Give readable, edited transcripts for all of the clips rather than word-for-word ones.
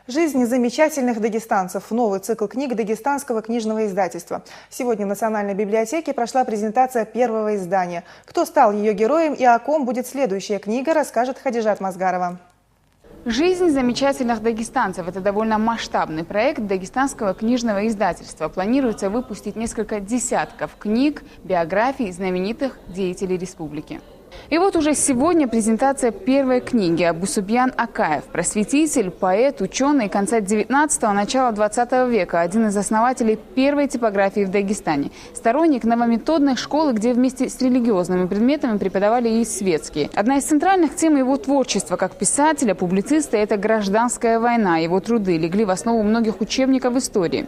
«Жизнь замечательных дагестанцев» – новый цикл книг Дагестанского книжного издательства. Сегодня в Национальной библиотеке прошла презентация первого издания. Кто стал ее героем и о ком будет следующая книга, расскажет Хадижат Мазгарова. «Жизнь замечательных дагестанцев» – это довольно масштабный проект Дагестанского книжного издательства. Планируется выпустить несколько десятков книг, биографий знаменитых деятелей республики. И вот уже сегодня презентация первой книги. Абусубьян Акаев – просветитель, поэт, ученый конца 19-го, начала 20 века, один из основателей первой типографии в Дагестане. Сторонник новометодной школы, где вместе с религиозными предметами преподавали и светские. Одна из центральных тем его творчества как писателя, публициста – это гражданская война. Его труды легли в основу многих учебников истории.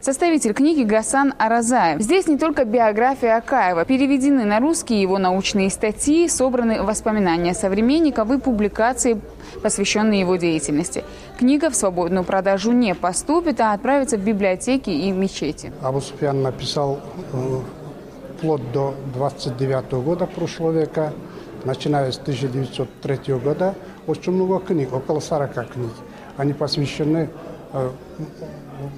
Составитель книги Гасан Аразаев. Здесь не только биография Акаева. Переведены на русский его научные статьи, собраны воспоминания современников и публикации, посвященные его деятельности. Книга в свободную продажу не поступит, а отправится в библиотеки и мечети. Абусубьян написал вплоть до 29 года прошлого века, начиная с 1903 года, очень много книг, около 40 книг. Они посвящены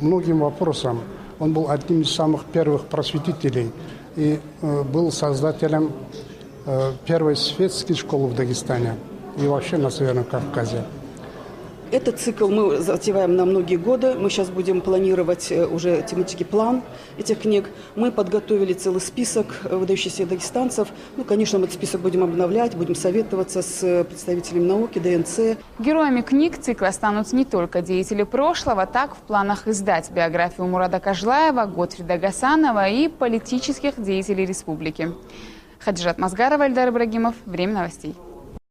многим вопросам. Он был одним из самых первых просветителей и был создателем первой светской школы в Дагестане и вообще на Северном Кавказе. Этот цикл мы затеваем на многие годы. Мы сейчас будем планировать уже тематический план этих книг. Мы подготовили целый список выдающихся дагестанцев. Конечно, мы этот список будем обновлять, будем советоваться с представителями науки, ДНЦ. Героями книг цикла станут не только деятели прошлого, так в планах издать биографию Мурада Кажлаева, Готфрида Гасанова и политических деятелей республики. Хадижат Мазгарова, Эльдар Ибрагимов. Время новостей.